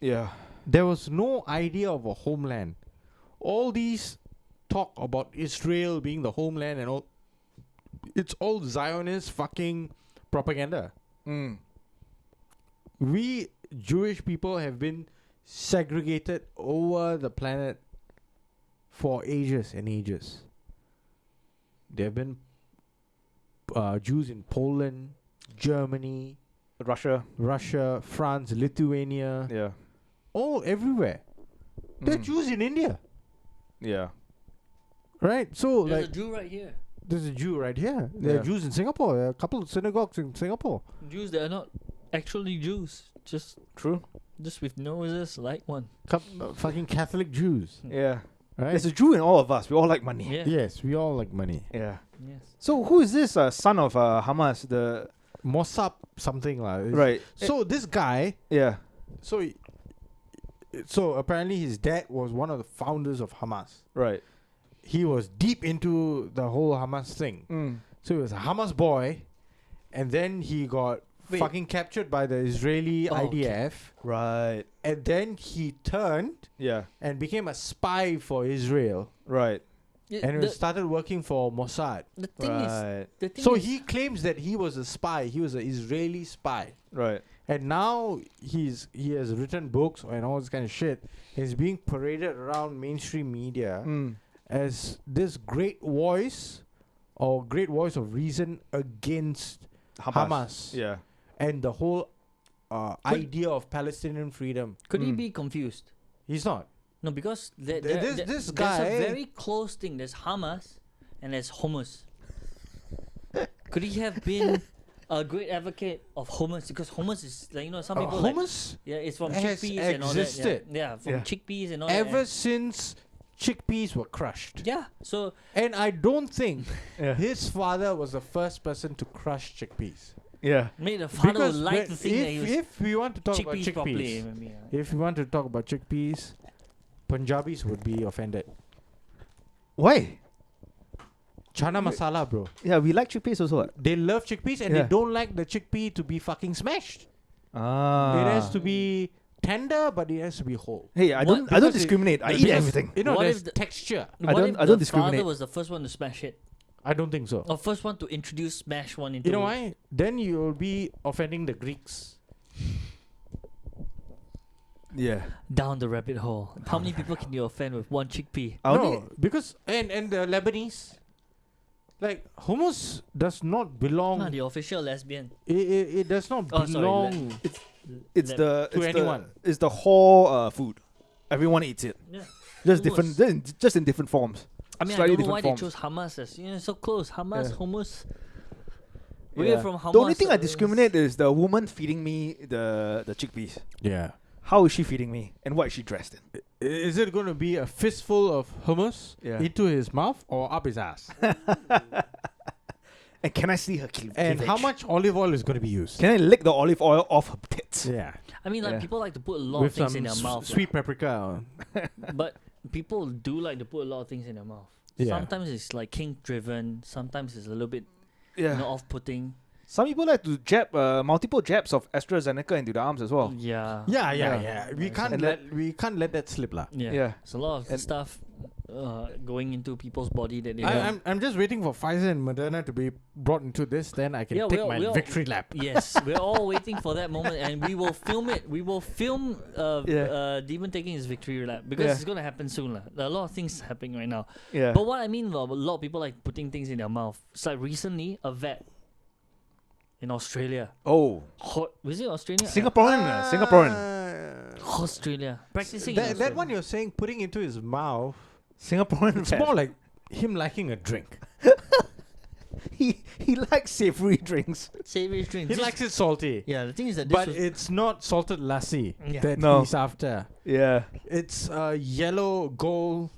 Yeah. There was no idea of a homeland. All these talk about Israel being the homeland and all, it's all Zionist fucking propaganda. We Jewish people have been segregated over the planet for ages and ages. There have been Jews in Poland, Germany, Russia, France, Lithuania. Yeah. All everywhere. There are Jews in India. Yeah. Right? So there's a Jew right here. There's a Jew right here. There are Jews in Singapore. There are a couple of synagogues in Singapore. Jews that are not actually Jews, just with noses like one. Fucking Catholic Jews. Yeah. Right? There's a Jew in all of us. We all like money. Yeah. Yes, we all like money. Yeah. Yes. So who is this son of Hamas? The Mossab something like. right. So this guy. Yeah. So apparently his dad was one of the founders of Hamas. Right. He was deep into the whole Hamas thing. So he was a Hamas boy, and then he got fucking captured by the Israeli IDF. Right. And then he turned and became a spy for Israel. Right. And started working for Mossad. The thing So is, he claims that he was a spy. He was an Israeli spy. Right. And now he has written books and all this kind of shit. He's being paraded around mainstream media as this great voice of reason against Hamas. Yeah. And the whole idea of Palestinian freedom. could he be confused? He's not. No, because This guy. there's a very close thing. There's Hamas and there's hummus. Could he have been a great advocate of hummus? Because hummus is like, some people like, hummus it's from has chickpeas and all that. existed. Yeah, from chickpeas and all ever that. since chickpeas were crushed. Yeah, so And I don't think Yeah. his father was the first person to crush chickpeas. Yeah. maybe the father would Because like to think that he was if we want to talk about chickpeas properly. chickpeas, Maybe, if we want to talk about chickpeas, Punjabis would be offended. Why? Chana masala, bro. Yeah, we like chickpeas also. What? They love chickpeas and they Yeah. don't like the chickpea to be fucking smashed. Ah. It has to be tender, but it has to be whole. Hey, I don't Because discriminate. I eat because, everything. You know, What there's if the- texture. I What don't- if I don't the discriminate. father was the first one to smash it, I don't think so. or first one to introduce smash one into? You know why? Then you'll be offending the Greeks. Yeah. Down the rabbit hole. How many people can you offend with one chickpea? No, because and the Lebanese, like hummus does not belong. The official lesbian. It does not Oh, sorry, belong. It's To anyone. It's the whole food. Everyone eats it. Yeah. Just Hummus. different. Just in different forms. I mean, I Slightly don't know why different they chose Hamas as so close. Hamas, Yeah. hummus. We're from Hamas. The only thing I discriminate is the woman feeding me the chickpeas. Yeah. How is she feeding me, and what is she dressed in? Is it going to be a fistful of hummus into his mouth or up his ass? And can I see her And how much olive oil is going to be used? Can I lick the olive oil off her tits? Yeah. I mean, like Yeah. people like to put a lot With of things some in their mouth. sweet paprika. But people do like to put a lot of things in their mouth. Yeah. Sometimes it's like kink driven. Sometimes it's a little bit Yeah. off-putting. Some people like to jab multiple jabs of AstraZeneca into the arms as well. Yeah. Yeah. We can't And let that slip, lah. Yeah. Yeah. There's a lot of And- stuff going into people's body that they I'm just waiting for Pfizer and Moderna to be brought into this. Then I can Yeah, take we're- my we're- victory lap. Yes, we're all waiting for that moment, and we will film it. We will film Demon taking his victory lap because Yeah. it's gonna happen soon, lah. There are a lot of things happening right now. Yeah. But what I mean, a lot of people like putting things in their mouth. It's like recently a vet in Australia. Oh. Was it Australia? Singaporean. Singaporean. Australia. Practicing. in That Australia. one you're saying putting into his mouth. Singaporean. It's vet. more like him liking a drink. he likes savory drinks. Savory drink. He likes it salty. Yeah, the thing is that this But was, it's not salted lassi Yeah. that No. he's after. Yeah. It's yellow gold,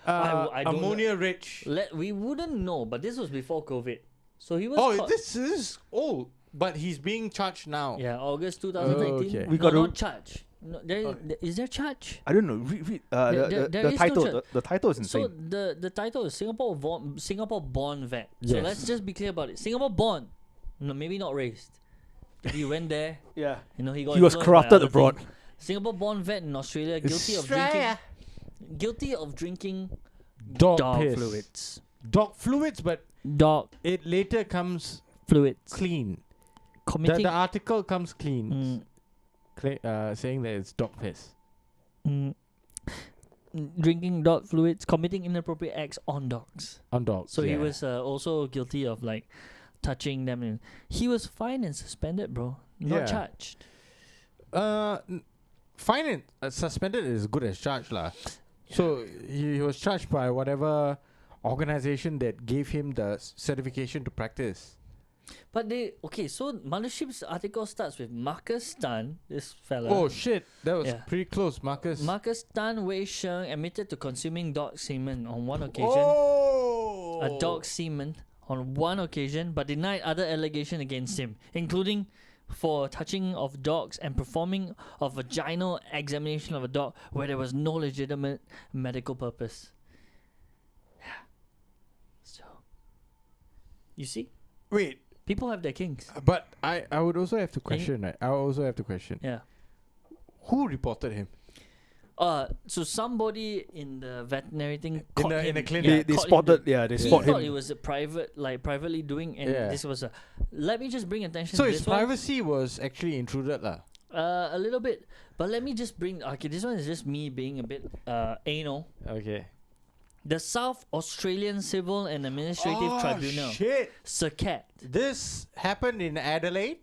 I don't ammonia rich. we wouldn't know, but this was before COVID. So he was Oh, caught- this is old, but he's being charged now. Yeah, August 2019. Okay. We No, got to- not charge. No, is there charge? I don't know. Read There the is title. no The title is So insane. the title is Singapore born vet. So Yes. let's just be clear about it. Singapore born, no, maybe not raised. He went there. Yeah. He was was corrupted abroad. Singapore born vet in Australia guilty of drinking Dog dog piss. fluids. Dog fluids, but Dog it later comes fluids. clean. Committing The article comes clean, mm, saying that it's dog piss. drinking dog fluids, committing inappropriate acts on dogs. On dogs. So he yeah. was also guilty of like touching them, and he was fined and suspended, bro. Not Yeah. charged. Fine and suspended is good as charged, lah. So he was charged by whatever organization that gave him the certification to practice. But so Mothership's article starts with Marcus Tan, this fella. Oh shit, that was pretty close, Marcus. Marcus Tan Wei Sheng admitted to consuming dog semen on one occasion. Oh! A dog semen on one occasion, but denied other allegations against him, including for touching of dogs and performing a vaginal examination of a dog where there was no legitimate medical purpose. So, you see? Wait. People have their kinks. But I would also have to question, right? I also have to question. Yeah. Who reported him? So somebody in the veterinary thing caught him. In the clinic. They spotted. He They spot thought him. it was a privately doing, and this was a. Let me just bring attention. So to his this one. privacy was actually intruded, lah. A little bit, but let me just bring. Okay, this one is just me being a bit anal. Okay. The South Australian Civil and Administrative Tribunal, Shit! SACAT. This happened in Adelaide.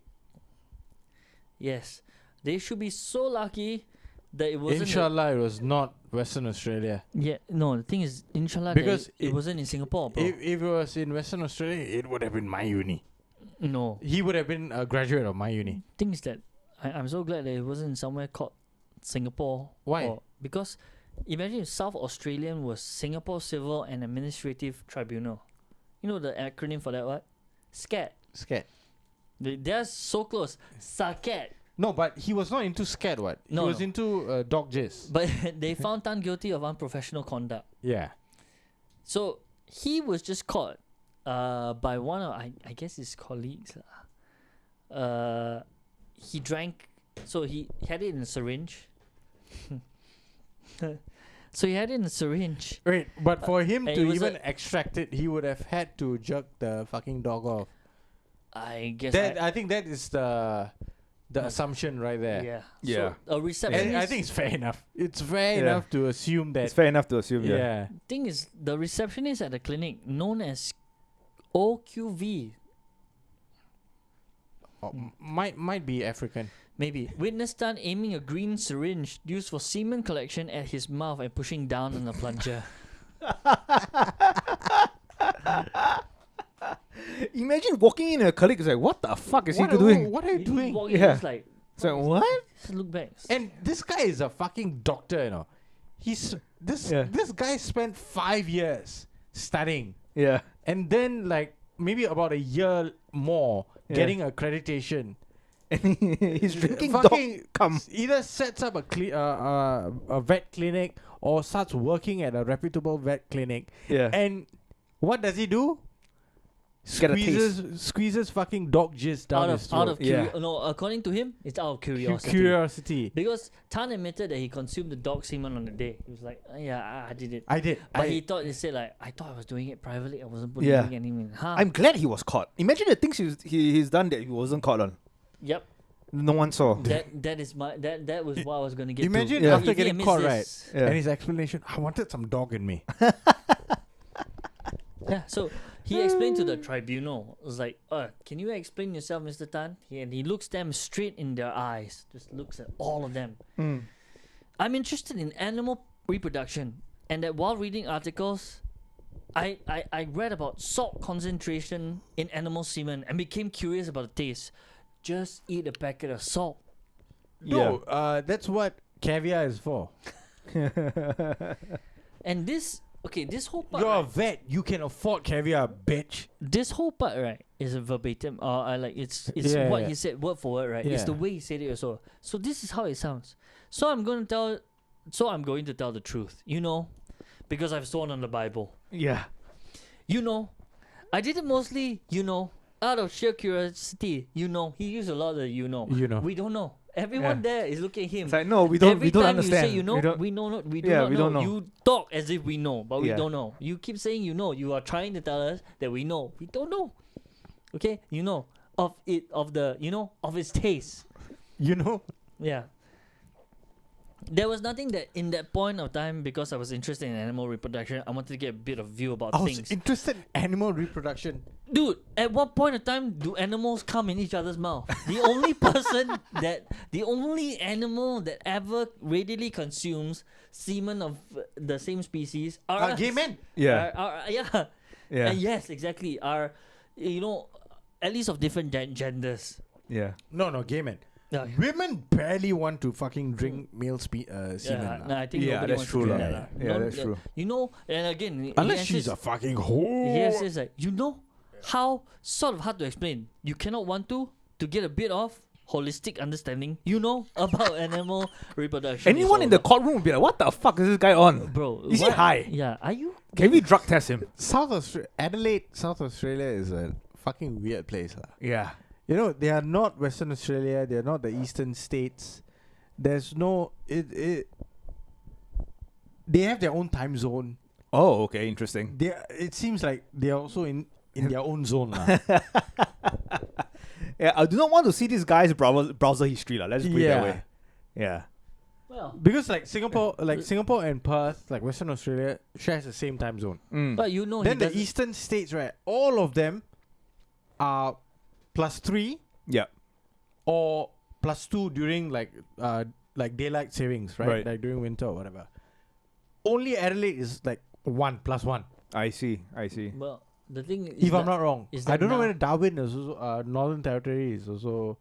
Yes, they should be so lucky that it wasn't. Inshallah, it was not Western Australia. No. The thing is, inshallah, Because that it wasn't in Singapore, bro. If it was in Western Australia, it would have been my uni. No. He would have been a graduate of my uni. Thing is that I'm so glad that it wasn't somewhere called Singapore. Why? Because imagine if South Australian was Singapore Civil and Administrative Tribunal. You know the acronym for that, what? SCAT. Scared. They're so close. SACAT. No, but he was not into scared, what? No, he was no. into dog jizz. But they found Tan guilty of unprofessional conduct. Yeah. So he was just caught by one of, I guess his colleagues. He drank, so he had it in a syringe. So he had it in a syringe. Wait, but for him and to it was even extract it, he would have had to jerk the fucking dog off. I guess I think that is the assumption right there. Yeah. Yeah. So a receptionist. And I think it's fair enough. It's fair enough to assume that. It's fair enough to assume. Yeah. Thing is, the receptionist at the clinic, known as OQV, Might be African. maybe, witnessed Tan aiming a green syringe used for semen collection at his mouth and pushing down on the plunger. Imagine walking in, a colleague is like, "What the fuck is he doing?" What are you doing? Walking, Yeah. just like, So what? just look back. And this guy is a fucking doctor, you know. This guy spent 5 years studying, Yeah. and then like maybe about a year more getting accreditation. And he's drinking Fucking dog cum. Either sets up a vet clinic or starts working at a reputable vet clinic. Yeah. And what does he do? Get a taste. Squeezes fucking dog jizz down his throat. No, according to him, it's out of curiosity. Curiosity. Because Tan admitted that he consumed the dog semen on the day. He was like, yeah, I did it. I did. But he said like, I thought I was doing it privately. I wasn't putting anything. I'm glad he was caught. Imagine the things he's done that he wasn't caught on. Yep. No one saw. That was what I was gonna get. Imagine to. after If he getting admits caught, this- right? And his explanation, I wanted some dog in me. Yeah. So he explained to the tribunal. It was like, can you explain yourself, Mr. Tan? And he looks them straight in their eyes. Just looks at all of them. I'm interested in animal reproduction, and that while reading articles, I read about salt concentration in animal semen and became curious about the taste. Just eat a packet of salt. No, that's what caviar is for. And this whole part. You're a Right, vet. You can afford caviar, bitch. this whole part, right, is a verbatim. It's Yeah, what yeah. he said word for word, right? It's Yeah. the way he said it also. So this is how it sounds. So I'm going to tell the truth. You know, because I've sworn on the Bible. Yeah. You know, I did it mostly. You know, out of sheer curiosity. You know, he used a lot of you know. You know. We don't know. Everyone there is looking at him. It's like, no, we don't. Every We don't time understand. you say you know, don't- we do Yeah, not we know. don't know. You talk as if we know, but we Yeah. don't know. You keep saying you know. You are trying to tell us that we know. We don't know. Okay, you know of its taste. You know? Yeah. There was nothing that in that point of time, because I was interested in animal reproduction, I wanted to get a bit of view about I was things. interested in animal reproduction. Dude, at what point of time do animals come in each other's mouth? The only animal that ever readily consumes semen of the same species are Gay men. Yeah. yeah. Yeah. And yes, exactly. Are, at least of different genders. Yeah. No, gay men. Yeah. Women barely want to fucking drink male semen. No, I think Yeah, nobody that's wants true to do lah. that. Yeah. Yeah, that's true. And again, Unless yes, she's it's- a fucking whore. yes, it's like how sort of hard to explain. You cannot want to get a bit of holistic understanding. About animal reproduction. Anyone in the courtroom would be like, "What the fuck is this guy on? bro? Is he what- high? Yeah, are you? Can we drug test him?" Adelaide, South Australia is a fucking weird place. Yeah. They are not Western Australia. They are not the eastern states. There's no... They have their own time zone. Oh, okay, interesting. It seems like they are also in their own zone. lah. Yeah, I do not want to see this guy's browser history lah. Let's put it that Yeah. way. Yeah. Well, Because Singapore and Perth, like Western Australia, shares the same time zone. but Then the eastern states, right? All of them are +3 Yeah. or +2 during like daylight savings, right? Right. Like during winter or whatever. Only Adelaide is like 1 +1. I see. Well, the thing is, If I'm not wrong, is I that don't know now- whether Darwin is also Northern Territory is also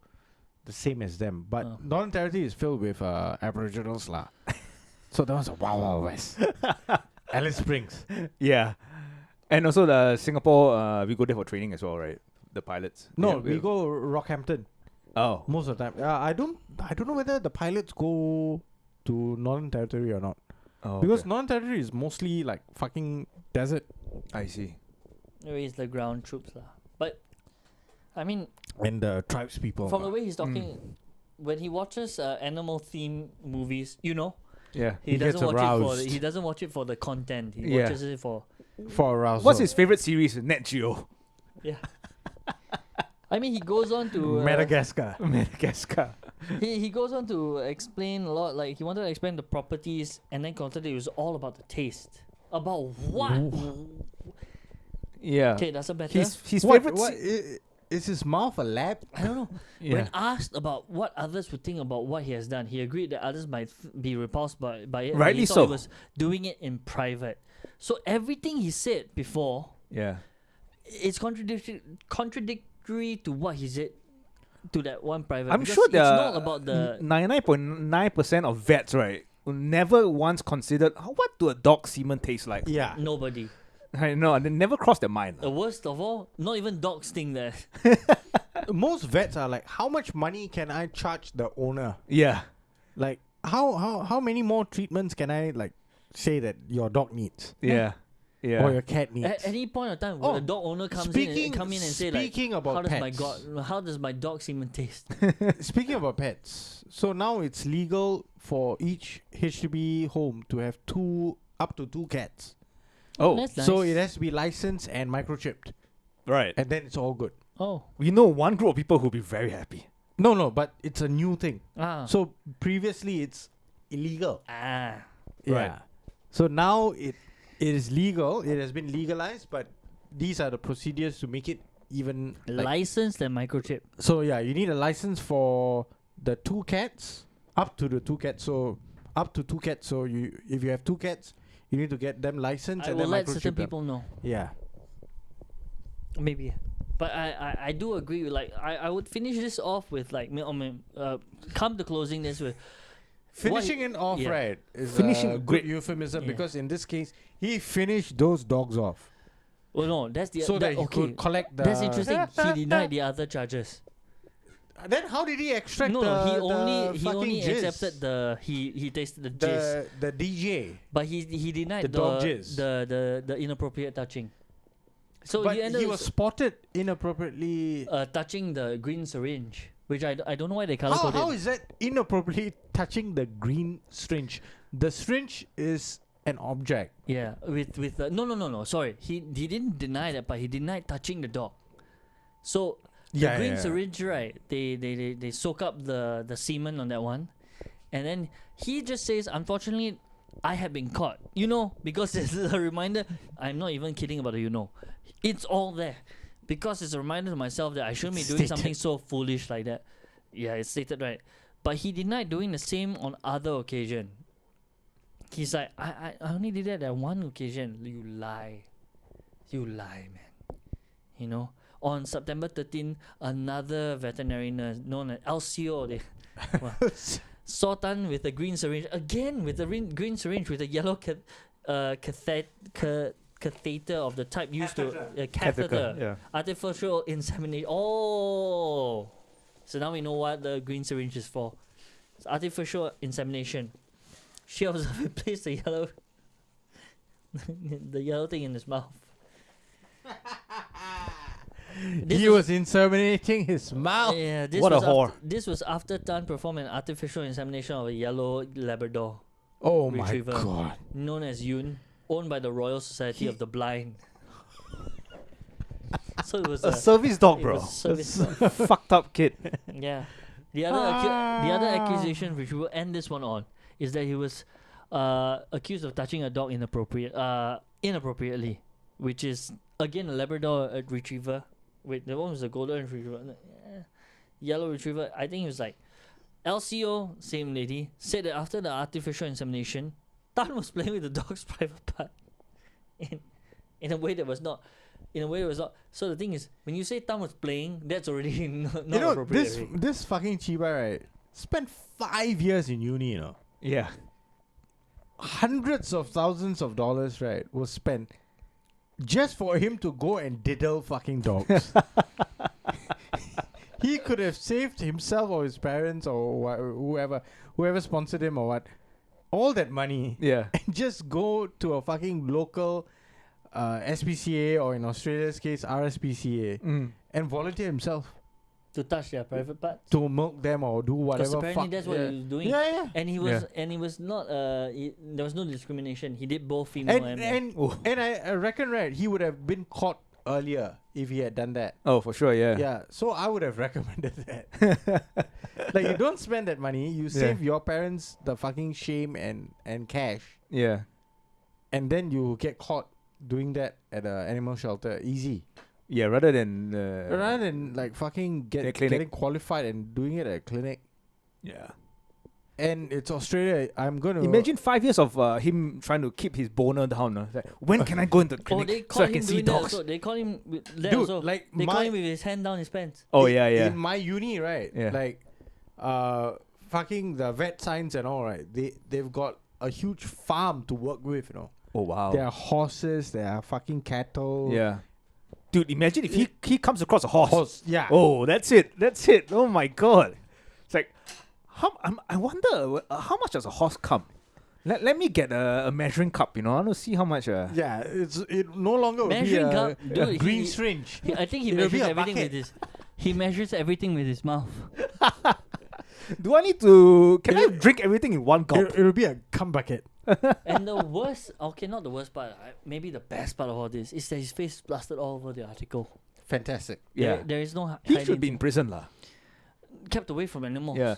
the same as them, but Oh. Northern Territory is filled with Aboriginals lah. So that was a wild west. Alice Springs. Yeah. And also the Singapore, we go there for training as well, right? The pilots. No, Yeah, we go Rockhampton Oh. most of the time. I don't know whether the pilots go to Northern Territory or not. Oh, Because okay. Northern Territory is mostly like fucking desert I see. maybe it's the ground troops lah. But I mean, and the tribes people. from the way he's talking, when he watches animal theme movies, Yeah. he gets doesn't watch it for aroused. he doesn't watch it for the content. He Yeah. watches it for for arousal. What's his favorite series? Net Geo. yeah. I mean, he goes on to Madagascar? Madagascar. he goes on to explain a lot. Like he wanted to explain the properties, and then considered it was all about the taste. About what? Yeah. Okay, that's a better. His What, favorite. is his mouth a lab? I don't know. Yeah. When asked about what others would think about what he has done, he agreed that others might be repulsed by it. and Rightly he thought so. He was doing it in private. So everything he said before, Yeah. it's contradictory to what he said to that one private. I'm because sure it's there not about the 99.9% of vets, right, who never once considered what do a dog semen taste like. Yeah. nobody. I know, and they never crossed their mind. The worst of all, not even dogs think that. Most vets are like, how much money can I charge the owner? Yeah. Like, how many more treatments can I like say that your dog needs Yeah. Yeah. or your cat needs? At any point of time, when Oh, a dog owner come in and say like, speaking about how does my dog semen taste? Speaking about pets, so now it's legal for each HDB home to have up to two cats. Oh, That's nice. So it has to be licensed and microchipped, right. and then it's all good. Oh. We know one group of people who'll be very happy. No, but it's a new thing. Ah. So previously it's illegal. Ah. Yeah. Right. So now it is legal. It has been legalized, but these are the procedures to make it even Licensed and microchip. So yeah, you need a license for the two cats, up to the two cats. So up to two cats. So if you have two cats, you need to get them licensed I and will then let microchip certain them. people know. Yeah. Maybe. But I do agree with like I would finish this off with like come to closing this with Finishing it off, yeah. right, is Finishing a a good great- euphemism Yeah. because in this case, he finished those dogs off. well no that's the So that he okay could collect the... that's interesting. He denied the other charges. Then how did he extract No, the he only the fucking jizz? accepted he tasted the jizz, the DJ. but he denied the dog jizz. the inappropriate touching. So But he ended he was spotted inappropriately. touching the green syringe, which I don't know why they color coded. How is that inappropriately touching the green syringe? The syringe is an object. Yeah, with no. Sorry, he didn't deny that, but he denied touching the dog. So the green syringe, right? They soak up the semen on that one, And then he just says, unfortunately, I have been caught. Because it's a reminder. I'm not even kidding about it, It's all there. Because it's a reminder to myself that I shouldn't be doing something so foolish like that. Yeah, it's stated right. But he denied doing the same on other occasion. He's like, I only did that at one occasion. You lie. You lie, man. On September 13, another veterinary nurse known as LCO, saw Tan with a green syringe. Again, with a green syringe with a yellow catheter of the type used to... catheter. Yeah. Artificial insemination. Oh! So now we know what the green syringe is for. It's artificial insemination. She observed and placed the yellow... the yellow thing in his mouth. He was inseminating his mouth. Yeah, what a whore. This was after Tan performed an artificial insemination of a yellow Labrador retriever, my God, known as Yoon, owned by the Royal Society of the Blind. So it was a service dog, bro. Fucked up kid. Yeah. The other accusation, which we will end this one on, is that he was accused of touching a dog inappropriately, which is again a Labrador retriever. Wait, the one was a golden retriever. Yellow retriever. I think it was like LCO, same lady, said that after the artificial insemination, Tan was playing with the dog's private part in a way that was not. So the thing is, when you say Tan was playing, that's already not appropriate. This fucking Chiba, right, spent 5 years in uni, Yeah. Hundreds of thousands of dollars, right, was spent just for him to go and diddle fucking dogs. He could have saved himself or his parents or whoever sponsored him or what, all that money. Yeah. And just go to a fucking local SPCA, or in Australia's case RSPCA, and volunteer himself to touch their private parts, to milk them or do whatever. Because apparently that's what he was doing. Yeah. And he was not. There was no discrimination. He did both female and male. And I reckon, right, he would have been caught earlier if he had done that. Oh, for sure, yeah. Yeah. So I would have recommended that. Like, you don't spend that money. You save your parents the fucking shame and cash. Yeah. And then you get caught doing that at an animal shelter. Easy. Yeah, rather than like fucking getting qualified and doing it at a clinic. Yeah. And it's Australia. I'm gonna imagine 5 years of him trying to keep his boner down. Like, when can I go into the clinic so I can see dogs? They call him Dude, also. Like they call him with his hand down his pants. Oh yeah. In my uni, right? Yeah. Like, fucking the vet science and all, right? They've got a huge farm to work with, Oh wow. There are horses. There are fucking cattle. Yeah. Dude, imagine if he comes across a horse. Yeah. Oh, that's it. Oh my god. It's like, I wonder how much does a horse come? Let me get a measuring cup. I want to see how much. Yeah, it no longer measuring will cup. be a Dude, green syringe. I think he measures everything with his. He measures everything with his mouth. Do I need to? Can I drink everything in one gulp? It'll be a cum bucket. And the worst, not the worst part, maybe the best part of all this is that his face is plastered all over the article. Fantastic. Yeah. There is no. He should be in prison, lah. Kept away from animals. Yeah.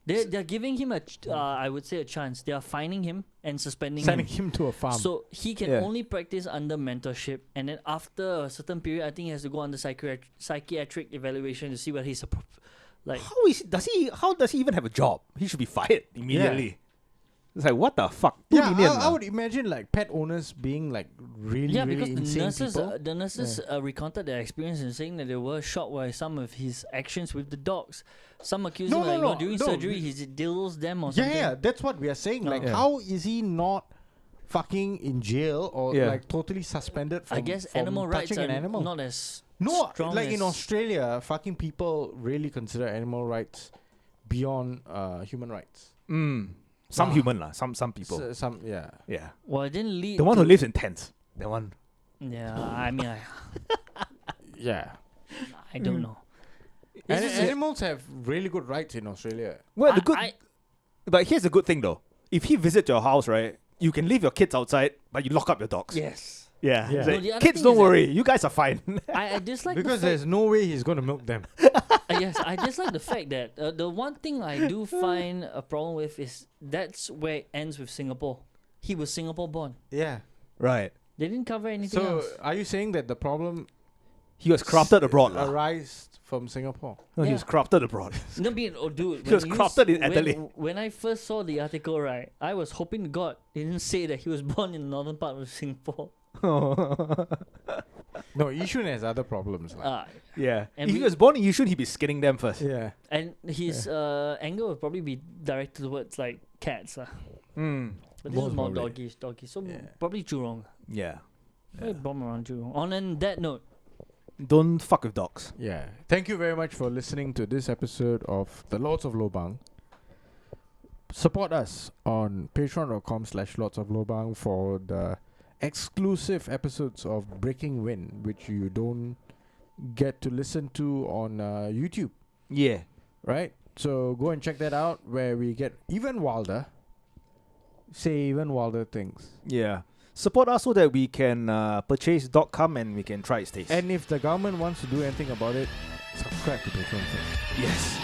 They're giving him I would say a chance. They are fining him and Sending him. him to a farm. So he can only practice under mentorship, and then after a certain period, I think he has to go under psychiatric evaluation to see whether he's how does he even have a job? He should be fired immediately. Yeah. It's like, what the fuck? I would imagine like pet owners being like really because insane the nurses recounted their experience and saying that they were shocked by some of his actions with the dogs. Some accused him during surgery he deals them or something. Yeah, that's what we are saying. Like, how is he not fucking in jail or like totally suspended from, I guess from animal rights are animal? not as strong like in Australia, fucking people really consider animal rights beyond human rights. Some human lah, some people. Yeah. Well, it didn't lead. The one who lives in tents. That one. Yeah, I mean, I don't know. Animals have really good rights in Australia. Well, but here's the good thing though. If he visits your house, right, you can leave your kids outside, but you lock up your dogs. Yes. Yeah. Yeah. Like, kids, don't worry. You guys are fine. I dislike because there's no way he's going to milk them. Yes, I just like the fact that the one thing I do find a problem with is that's where it ends with Singapore. He was Singapore born. Yeah. Right. They didn't cover anything So else. are you saying that the problem He was crafted abroad. lah. arise from Singapore? No, he Yeah. was crafted abroad. No, dude. He was when you crafted in when- Adelaide. When I first saw the article, right, I was hoping to God they didn't say that he was born in the northern part of Singapore. No, Yishun has other problems. Yeah. And If he we- was born in Yishun, he'd be skinning them first. Yeah. And his anger would probably be directed towards like cats. Mm. But this Most is more probably. doggies. So Yeah. probably Jurong. Yeah. Probably bomb around Jurong. On that note, Don't fuck with dogs. Yeah. Thank you very much for listening to this episode of The Lords of Lobang. Support us on patreon.com/Lords of Lobang for the exclusive episodes of Breaking Wind, which you don't get to listen to on YouTube, Yeah. right? So go and check that out, where we get even wilder things. Yeah. Support us so that we can purchase dog cum and we can try its taste. And if the government wants to do anything about it, subscribe to Patreon first. yes.